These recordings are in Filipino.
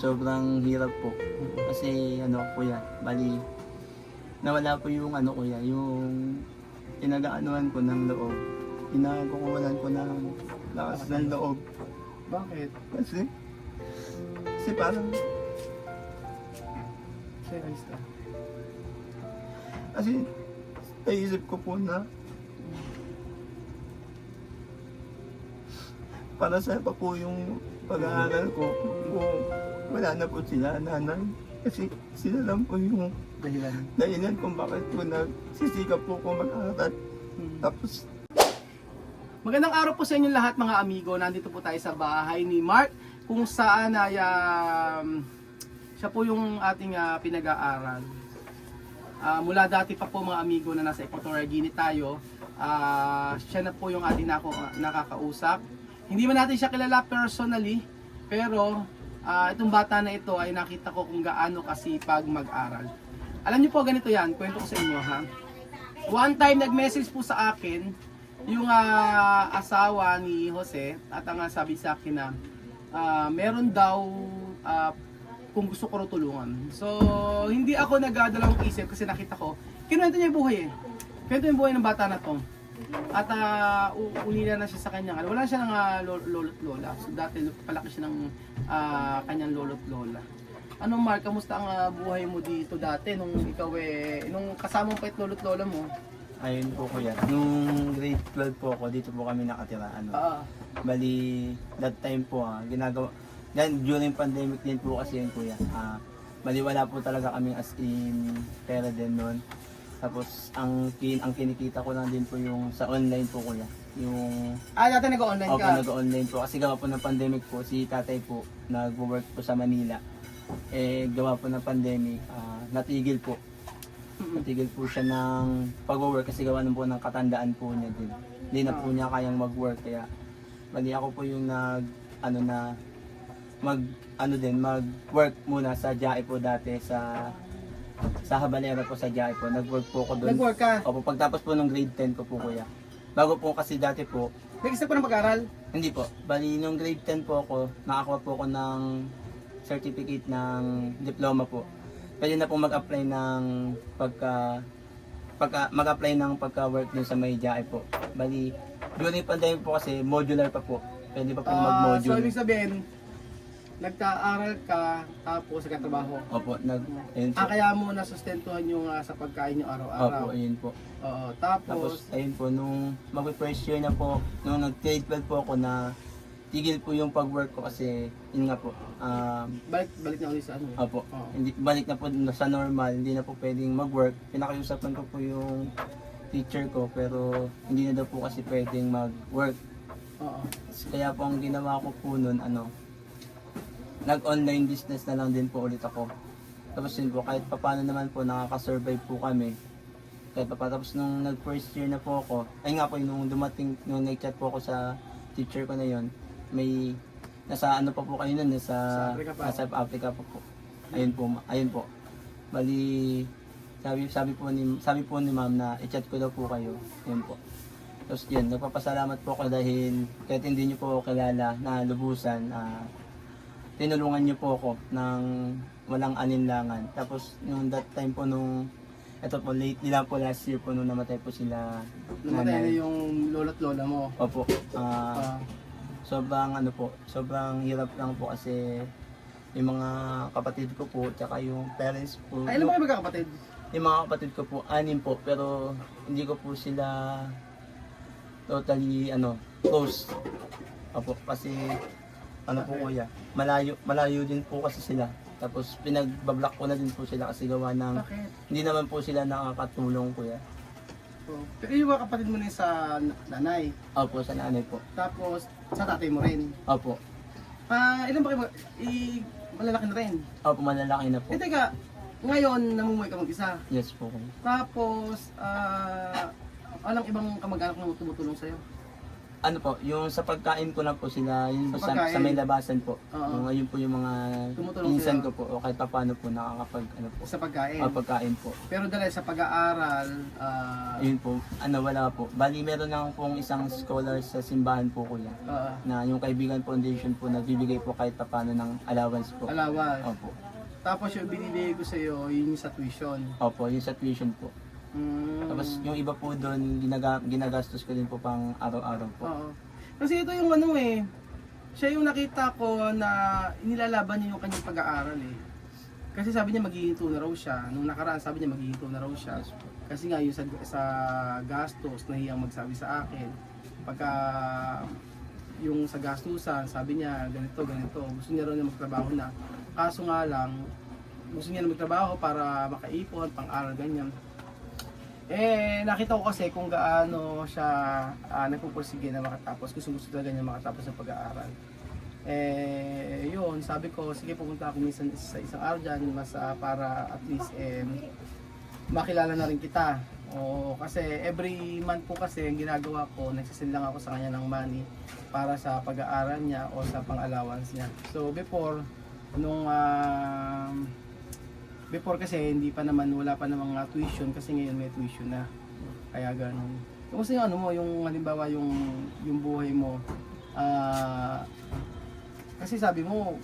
sobrang hirap po. Kasi ano kuya, bali nawala po yung ano kuya, yung pinag-aanuhan ko ng loob. Pinakukulan ko ng lakas ng loob. Bakit? Kasi parang, Sir, ayos ka. kasi naisip ko po na para sa pa po yung pag-aaral ko kung wala na po sila nanay. Kasi sila lang po yung dahilan kung bakit po nagsisikap po ko mag-aaral. Tapos Magandang araw po sa inyo lahat mga amigo. Nandito po tayo sa bahay ni Mark kung saan ay siya po yung ating pinag-aaral. Mula dati pa po mga amigo na nasa Equatorial Guinea tayo, siya na po yung ating nakakausap. Hindi man natin siya kilala personally, pero itong bata na ito ay nakita ko kung gaano kasipag mag-aral. Alam niyo po, ganito yan, kwento ko sa inyo ha. One time nag-message po sa akin yung asawa ni Jose at ang sabi sa akin na meron daw kung gusto ko raw tulungan. So, hindi ako nagdalawang isip kasi nakita ko, kinuwento niya yung buhay eh. Kinuwento yung buhay ng bata na to. At ulila na siya sa kanyang, wala siya ng lolo't lola. So, dati palaki siya ng kanyang lolo't lola. Ano Mark, kamusta ang buhay mo dito dati nung ikaw nung kasama mo pa yung lolo't lola mo? ayun po kuya, nung grade 12 po ako, dito po kami nakatira. Bali, that time po ginagawa, then during pandemic din po kasi yun kuya. Bali wala po talaga kaming as in pera din noon. Tapos ang kinikita ko lang din po yung sa online po kuya. Yung Dati nag-online ka? Opo, nag-online po. Kasi gawa po ng pandemic po, si tatay po, nag-work po sa Manila. Gawa po ng pandemic, natigil po. Natigil po siya ng pag-work kasi gawa ng po ng katandaan po niya din. Hindi na po niya kayang mag-work. Kaya, bali ako po yung mag-work muna sa JAE po dati sa Habanera po sa JAE po. Nag-work po ako doon. Nag-work ka? Opo, pagtapos po ng grade 10 ko po kuya. Bago po kasi dati po, Nag-isa po ng pag-aral? hindi po. Bali, nung grade 10 po ako, nakakuha po ako ng certificate ng diploma po. Pwede na po mag-apply ng pagka-work dun sa may JAE po. Bali, during pandemic po kasi modular pa po. Pwede pa po So, mag-module. ibig sabihin, nagka-aral ka tapos nagkatrabaho. Opo, ayun po. Kaya mo nasustentuhan yung sa pagkain nyo araw-araw. Opo, ayun po. Oo, Tapos, tapos ayun po, nung mag-first year na po, nung nag-grade 12 po ako na tigil po yung pag-work ko kasi, yun nga po, balik na ulit sa ano. opo, Oo. hindi, balik na po sa normal, hindi na po pwedeng mag-work. Pinakiusapan ko po yung teacher ko, pero hindi na daw po kasi pwedeng mag-work. Oo. Kaya po ang ginawa ko po nun, nag-online business na lang din po ulit ako. Tapos yun po, kahit paano naman po, nakaka-survive po kami. Kahit tapos nung nag-first year na po ako, ay nga po, nung dumating, nung nag-chat po ako sa teacher ko na yon, may, nasa ano pa po kayo nun, nasa Africa pa po. Ayun po. Bali, sabi po ni ma'am na i-chat ko daw po kayo. Ayun po. Tapos yun, nagpapasalamat po ako dahil kahit hindi niyo po ako kilala na lubusan, tinulungan niyo po ako ng walang alinlangan. Tapos yung that time po ito po lately lang po last year po nung namatay po sila Namatay na nanay. yung lolo't lola mo. Opo. Sobrang hirap lang po kasi yung mga kapatid ko po, tsaka yung parents po. Ilan ba kayo magkakapatid? Yung mga kapatid ko po, 6 po, pero hindi ko po sila totally close. Opo, kasi po kuya, malayo din po kasi sila. Tapos pinagbablock ko na din po sila kasi gawa ng Bakit? hindi naman po sila nakakatulong kuya. Pero yung mga kapatid mo na yung sa nanay, Opo, sa nanay po. tapos sa tatay mo rin. Opo. Ilan ba kayo malalaki na rin? Opo, malalaki na po. Teka, ngayon namumuhay ka mag-isa. Yes po kuya. Tapos, anong ibang kamag-anak na tumutulong sa'yo? Ano po, yung sa pagkain ko lang po sila, yun po Sa pagkain? sa may labasan po. Oo. Yung ayun po yung mga Tumutulong pinsan sila? ko po, o kahit pa paano po nakakapag, ano po, Sa pagkain. pagkain po. Pero dahil sa pag-aaral, Ayun po, wala po. Bali, meron lang pong isang scholar sa simbahan po kuya, na yung Kaibigan Foundation po, nagbibigay po kahit pa paano ng allowance po. alawan. Opo. Tapos yung binibigay ko sa iyo, yun yung sa tuition. Opo, yung sa tuition po. Mm. Tapos yung iba po doon, ginagastos ko din po pang araw-araw po. Oo. Kasi ito yung ano eh, siya yung nakita ko na inilalaban niya yung kanyang pag-aaral eh. Kasi sabi niya maghihinto na raw siya. Nung nakaraan sabi niya maghihinto na raw siya. Yes po. Kasi nga yung sa gastos, nahiyang magsabi sa akin. Pagka yung sa gastusan, sabi niya ganito, ganito. Gusto niya raw niya magtrabaho na. Kaso nga lang, gusto niya na magtrabaho para makaipon, pang-aral, ganyan. Nakita ko kasi kung gaano siya nagpupursige na makatapos. Gusto talaga niya makatapos ng pag-aaral. Yun, sabi ko, sige pupunta ako minsan sa isang araw dyan, mas para at least makilala na rin kita. Kasi every month po kasi ang ginagawa ko, nagsasend lang ako sa kanya ng money para sa pag-aaral niya o sa pang-allowance niya. So before, before kasi hindi pa naman, wala pa namang tuition kasi ngayon may tuition na. Kaya ganun. Kasi yung ano mo, yung halimbawa yung buhay mo, kasi sabi mo,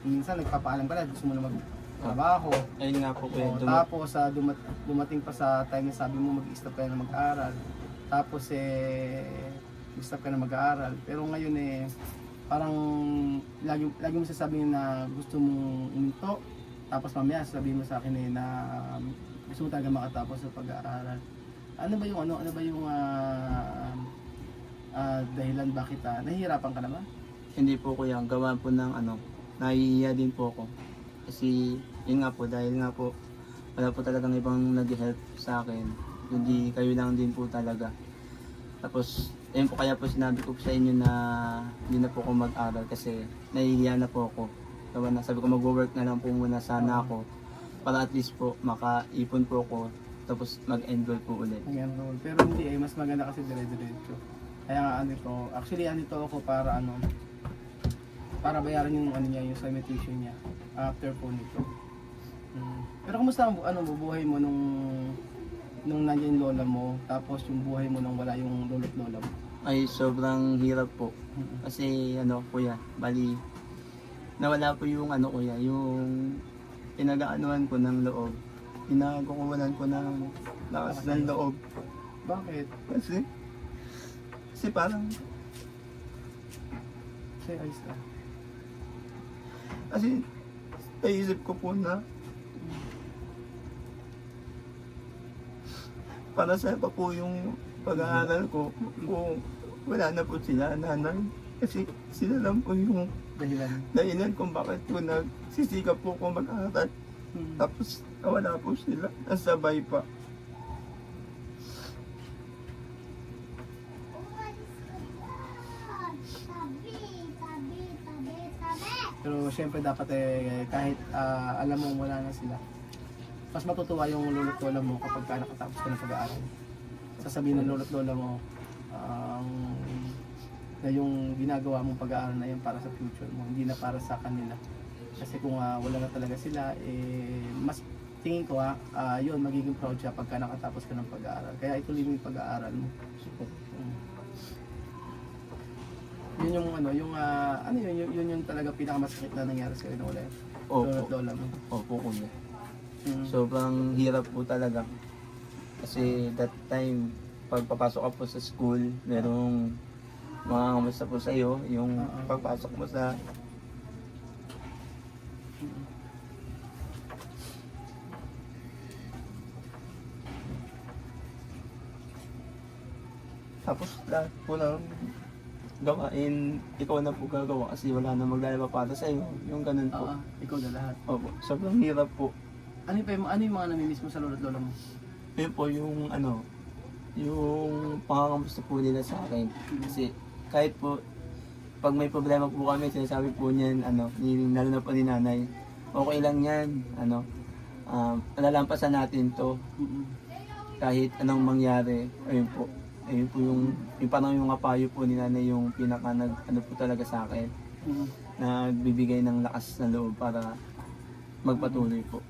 minsan nagpapaalam ka na, gusto mo na magtrabaho. Ayun nga po kuya. Tapos dumating pa sa time na sabi mo mag-stop ka na mag-aaral. Tapos mag-stop ka na mag-aaral. Pero ngayon parang lagi mo sasabihin na gusto mong uminto. Tapos mamaya sabihin mo sa akin na gusto mo talaga makatapos sa pag-aaral. Ano ba yung dahilan bakit nahihirapan ka naman? Hindi po kuya, gawa po ng nahihiya din po ako. Kasi yun nga po, dahil nga po wala po talagang ibang nag-help sa akin. Kundi kayo lang din po talaga. Tapos, ayun po kaya po sinabi ko sa inyo na hindi na po ako mag-aral kasi nahihiya na po ako. Gawa na, sabi ko mag-work na lang po muna sana ako para at least po makaipon po ako tapos mag-enroll po ulit. Mag-enroll. Pero hindi mas maganda kasi dire-diretso. Kaya nga andito ako para para bayaran yung yung sa tuition niya after po nito. Pero kumusta ang bubuhay mo nung nandiyan yung lola mo tapos yung buhay mo nung wala yung lolo't lola mo? Ay sobrang hirap po. Kasi kuya, bali nawala po yung kuya, yung pinag-aanuhan ko ng loob. Pinakukuwalan ko ng lakas ng loob. Bakit? Kasi parang Ayos ka. kasi naisip ko po na para sa pa po yung pag-aaral ko kung wala na po sila nanay. Kasi sila lang po yung dahilan kung bakit po nagsisikap po ko mag-aaral. Tapos wala po sila, nasabay pa. Pero syempre dapat kahit alam mo wala na sila, mas matutuwa yung lolo't lola mo kapag nakatapos ka ng pag-aaral. Sasabihin ng lolo't lola mo na yung ginagawa mong pag-aaral na yun para sa future mo, hindi na para sa kanila. Kasi kung wala na talaga sila, mas tingin ko yun, magiging proud siya pagka nakatapos ka ng pag-aaral. Kaya ituloy mo yung pag-aaral mo. Yun yung talaga pinakamasakit na nangyari sa iyo na wala yung lolo't lola mo. Opo kuya. Sobrang hirap po talaga. Kasi that time, pagpapasok ka po sa school, merong mga kamusta po sa'yo, yung pagpasok mo sa tapos lahat po ng gawain, ikaw na po gagawa kasi wala na maglalaba para sa'yo, yung ganun po. Ikaw na lahat. Opo, sobrang hirap po. Ano yung mga namimiss mo sa lolo't lola mo? Yun po yung yung pangakamusta po nila sa akin. Kasi kahit po, pag may problema po kami, sinasabi po niyan, lalo na po ni nanay, okay lang yan, malalampasan natin to. Kahit anong mangyari, ayun po. Ayun po yung parang yung kapayo po ni nanay yung pinaka ano po talaga sa akin. Mm. Nagbibigay ng lakas na loob para magpatuloy po.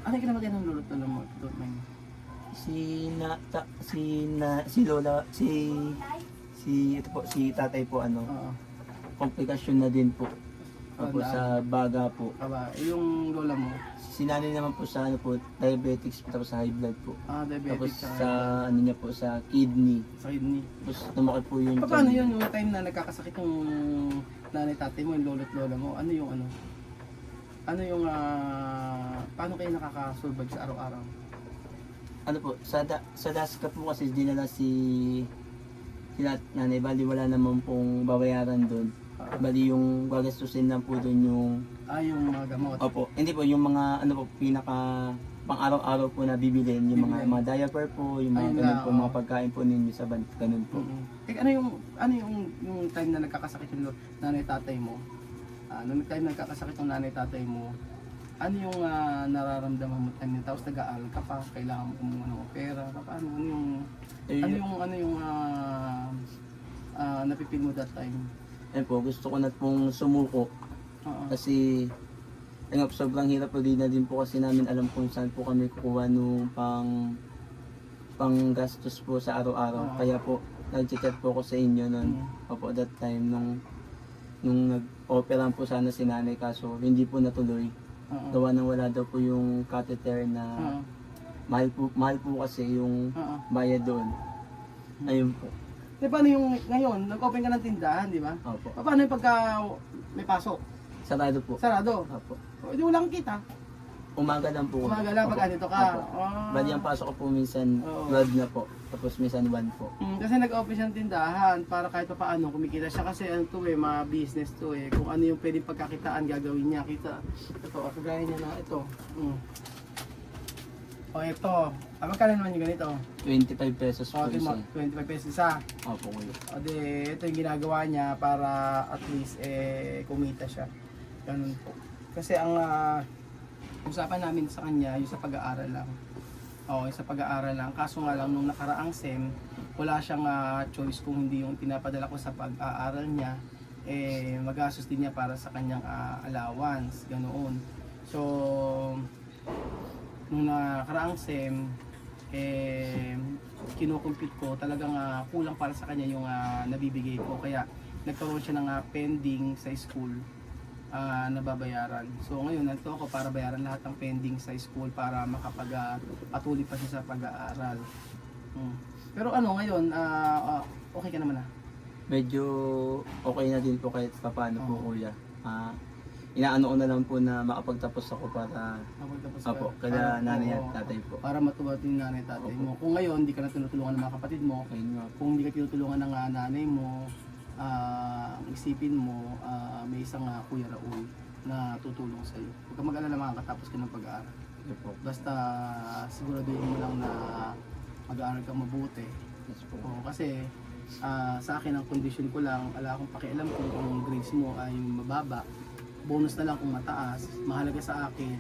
Ano yung kinamatay ng lulot mo? Lulot mo yun? Si Lola, ito po, si tatay po ano, Oo. komplikasyon na din po. Tapos sa baga po. Aba, yung lola mo, Si nanay naman po sa ano po, diabetics po, tapos sa high blood po. Tapos diabetic sa ano niya po, sa kidney. sa kidney. Tapos lumaki po yung Paano yun yung time na nagkakasakit yung nanay tatay mo, yung lolo't lola mo? Ano yung ano? Ano yung paano kayo nakaka-survive sa araw-araw? Ano po, sa Daska po kasi dinala sila nanay, bali wala naman pong babayaran doon. Bali yung gagastusin lang po doon yung Yung mga gamot. opo, hindi po yung mga ano po pinaka pang araw-araw po na bibilin, yung mga diaper po, yung mga Ayun ganun na, po, oo. mga pagkain po ninyo sa ganun po. Ano yung time na nagkakasakit yung nanay tatay mo? Nung time na nagkakasakit yung nanay tatay mo, ano yung nararamdaman mo time na tapos nag-aaral ka pa, kailangan mo kumuha ng pera, paano ano yung napipil mo that time? Ayun po, gusto ko na pong sumuko Oo. kasi ayun, po, sobrang hirap po din na din po kasi namin alam kung saan po kami kukuha nung pang gastos po sa araw-araw. Oo. Kaya po, nag-chat po ako sa inyo noon. Opo, that time nung nag-opera po sana si nanay kaso hindi po natuloy. Oo. Gawa nang wala daw po yung catheter na Oo. mahal po kasi yung Oo. bayad doon. Ayun po. Paano yung ngayon, nag-open ka ng tindahan, di ba? Opo. Paano yung pagka may pasok? Sarado po. Sarado. Opo. O, di walang kita. Umaga lang po. Umaga lang Opo. pag andito ka. Opo. Ah. Bali ang pasok ko po minsan Oo. 12 na po. Tapos minsan 1 po. Kasi nag-open siya ng tindahan para kahit pa paano kumikita siya kasi ano to mga business to kung ano yung pwedeng pagkakitaan gagawin niya kita. Ito, kagaya niya na ito. O ito, magkano naman yung ganito? 25 pesos O, po isa. 25 pesos isa. Opo, kuya. O di, ito yung ginagawa niya para at least kumita siya. Ganun po. Kasi ang usapan namin sa kanya yung sa pag-aaral lang. Oo, yung sa pag-aaral lang. Kaso nga lang nung nakaraang SEM, wala siyang choice kung hindi yung pinapadala ko sa pag-aaral niya, magastos din niya para sa kanyang allowance, ganoon. So, nung nakaraang SEM, kinukumpute ko, talagang kulang para sa kanya yung nabibigay ko. Kaya nagkaroon siya ng pending sa school na babayaran. So ngayon, nandito ako para bayaran lahat ng pending sa school para makapag-patuloy pa siya sa pag-aaral. Pero ano ngayon, okay ka naman Medyo okay na din po kahit paano po, Oo. kuya. Inaano ko na lang po na makapagtapos ako para Nakapagtapos ka? opo, kada nanay at Oo, tatay po. para matuwa yung nanay tatay mo. Kung ngayon, hindi ka na tinutulungan ng mga kapatid mo, Ayun nga po. kung hindi ka tinutulungan ng nanay mo, isipin mo, may isang Kuya Raul na tutulong sa iyo. Huwag ka mag-alala, makakatapos ka ng pag-aaral. Ayun po. Basta siguraduhin mo lang na mag-aaral ka mabuti. Yes po. Oo, kasi sa akin ang condition ko lang, wala akong pakialam kung ang grades mo ay mababa. Bonus na lang kung mataas. Mahalaga sa akin,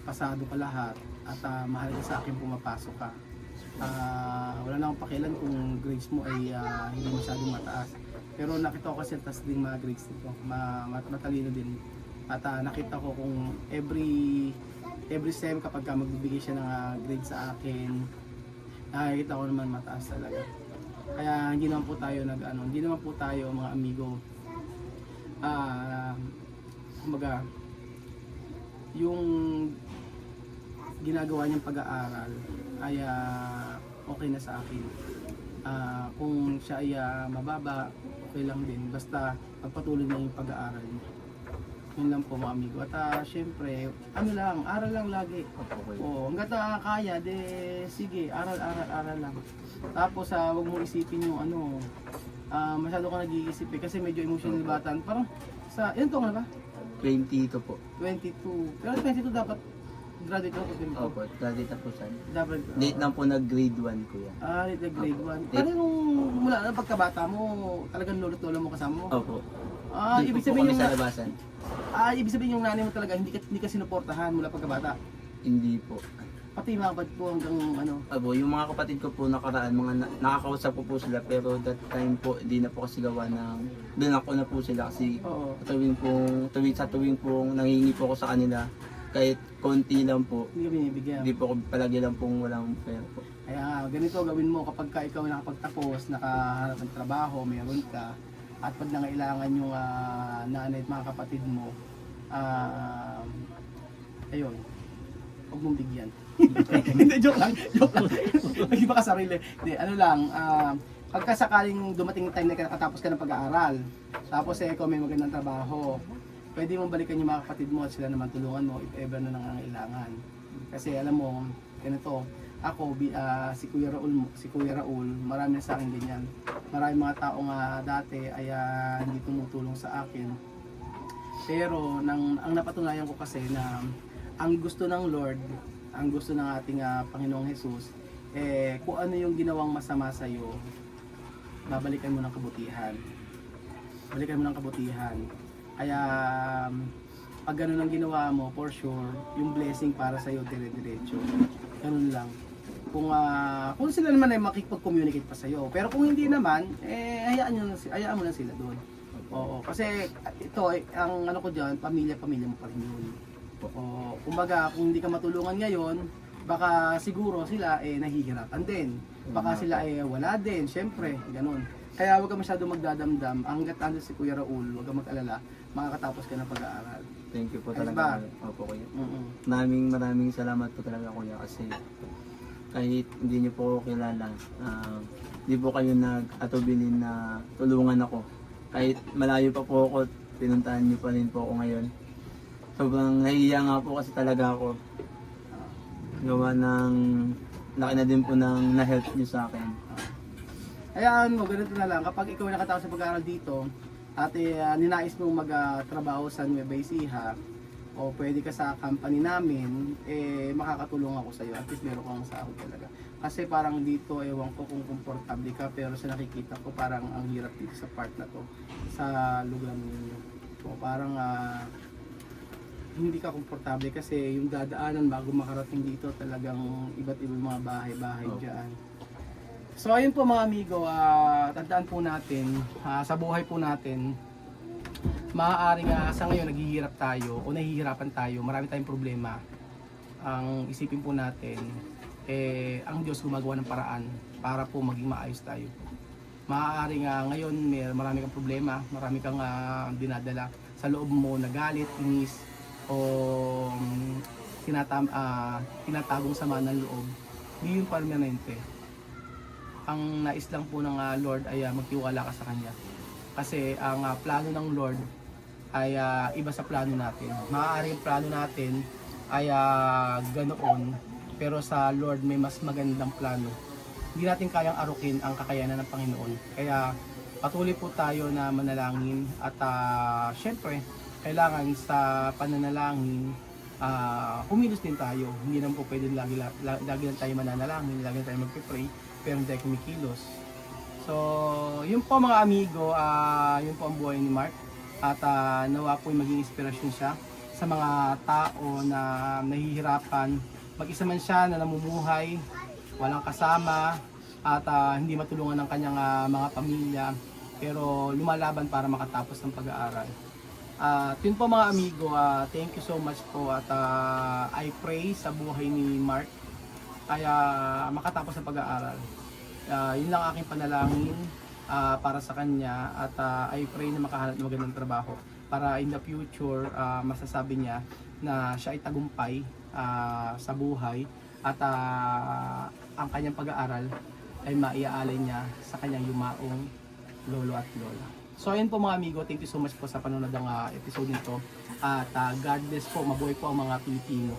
pasado ka lahat at mahalaga sa akin pumapasok ka. Wala na akong pakialam kung grades mo ay hindi masyadong mataas. Pero nakita ko kasi tas ding mga grades nito, matalino din. At nakita ko kung every sem kapag magbibigay siya ng grade sa akin, nakikita ko naman mataas talaga. Kaya hindi naman po tayo hindi naman po tayo mga amigo. Kumbaga, yung ginagawa niyang pag-aaral ay okay na sa akin. Kung siya ay mababa, okay lang din. Basta pagpatuloy na yung pag-aaral niya. Yun lang po mga amigo. At syempre, aral lang lagi. Opo, kuya. Hanggat kaya, sige, aral lang. Tapos wag mo isipin yung masyado ka nag-iisip kasi medyo emotional batan. Parang ilan taon ka na ba? 22 po. 22. Pero 22 dapat graduate ako pag ganito. Opo, dati tapusan. Dapat, Date lang po nag-grade 1, kuya. the grade 1. Opo. Paano nung mula na pagkabata mo, talagang lolo't-lola mo kasama mo? Opo. Ibig Dito po sabihin kami yung sa labasan. ibig sabihin yung nanay mo talaga hindi ka sinuportahan mula pagkabata. Hindi po. Pati yung mga kapatid po hanggang ano. Abo, yung mga kapatid ko po nakaraan, nakakausap ko po sila pero that time po, di na po kasi gawa ng, doon ako na po sila kasi Oo. tuwing pong nangingi po ako sa kanila, kahit konti lang po, Hindi ka binibigyan. hindi po ako palagi lang pong walang pera po. Kaya ganito gawin mo kapag ka ikaw nakapagtapos, nakahanap ng trabaho, meron ka, at pag nangailangan yung nanay at mga kapatid mo, ayun, huwag mong bigyan. Hindi, joke lang. Hindi ba kasarili? Hindi, ano lang, pagka sakaling dumating yung time na nakatapos ka ng pag-aaral, tapos ikaw may magandang trabaho, pwede mong balikan yung mga kapatid mo at sila naman tulungan mo if ever na nangangailangan. Kasi alam mo, ganito, ako, si Kuya Raul, marami na sa akin ganyan. Maraming mga tao nga dati ay hindi tumutulong sa akin. Pero ang napatunayan ko kasi na ang gusto ng Lord, ang gusto ng ating Panginoong Jesus, kung ano yung ginawang masama sa iyo, babalikan mo ng kabutihan. Balikan mo ng kabutihan. Kaya pag ganun ang ginawa mo, for sure, yung blessing para sa iyo dire-diretso. Ganun lang. Kung sila naman ay makikipag-communicate pa sa iyo. Pero kung hindi naman, hayaan mo lang sila doon. Oo, kasi ito ang ano ko diyan, pamilya mo pa rin yun. Oo, kumbaga kung hindi ka matulungan ngayon, baka siguro sila nahihirapan din. Baka sila wala din, syempre, ganun. Kaya huwag ka masyado magdadamdam. Hangga't ando si Kuya Raul, huwag ka mag-alala, makakatapos ka ng pag-aaral. Thank you po Ayos talaga. ba? Opo, kuya. Mm-mm. Maraming salamat po talaga kuya kasi kahit hindi niyo po ako kilala, hindi po kayo nag-atubilin na tulungan ako. Kahit malayo pa po ako, pinuntahan niyo pa rin po ako ngayon. Sobrang nahihiya nga po kasi talaga ako. Gawa ng laki na din po ng na-help niyo sa akin. Hayaan mo, ganito na lang. Kapag ikaw ay nakatapos sa pag-aaral dito, at ninais mong mag-trabaho sa Nueva Ecija, o pwede ka sa company namin, makakatulong ako sa iyo. At least meron kang sahod talaga. Kasi parang dito, ewan ko kung komportable ka, pero sa nakikita ko parang ang hirap dito sa part na to, sa lugar ninyo. So parang hindi ka komportable kasi yung dadaanan bago makarating dito talagang iba't ibang mga bahay-bahay dyan. So ayun po mga amigo, tandaan po natin, sa buhay po natin, maaaring sa ngayon naghihirap tayo o nahihirapan tayo, marami tayong problema. Ang isipin po natin, ang Diyos gumagawa ng paraan para po maging maayos tayo. Maaaring ngayon marami kang problema, marami kang dinadala sa loob mo na galit, inis, o tinatagong sama ng loob. Hindi yung permanente. Ang nais lang po ng Lord ay magtiwala ka sa Kanya. Kasi ang plano ng Lord ay iba sa plano natin. Maaari yung plano natin ay ganoon, pero sa Lord may mas magandang plano. Hindi natin kayang arukin ang kakayanan ng Panginoon. Kaya patuloy po tayo na manalangin at syempre kailangan sa pananalangin kumilos din tayo. Hindi naman po pwede lagi lang tayo mananalangin, lagi lang tayo magpipray, pero hindi tayo kumikilos. So, yun po mga amigo, yun po ang buhay ni Mark. At nawa po yung maging inspirasyon siya sa mga tao na nahihirapan. Mag-isa man siya na namumuhay, walang kasama, at hindi matulungan ng kanyang mga pamilya, pero lumalaban para makatapos ng pag-aaral. Yun po mga amigo, thank you so much po at I pray sa buhay ni Mark kaya makatapos ng pag-aaral. Yun lang aking panalangin para sa kanya at I pray na makahanap ng magandang trabaho para in the future masasabi niya na siya ay tagumpay sa buhay at ang kanyang pag-aaral ay maiaalay niya sa kanyang yumaong lolo at lola. So ayun po mga amigo, thank you so much po sa panonood ng episode nito at God bless po, mabuhay po ang mga Pilipino.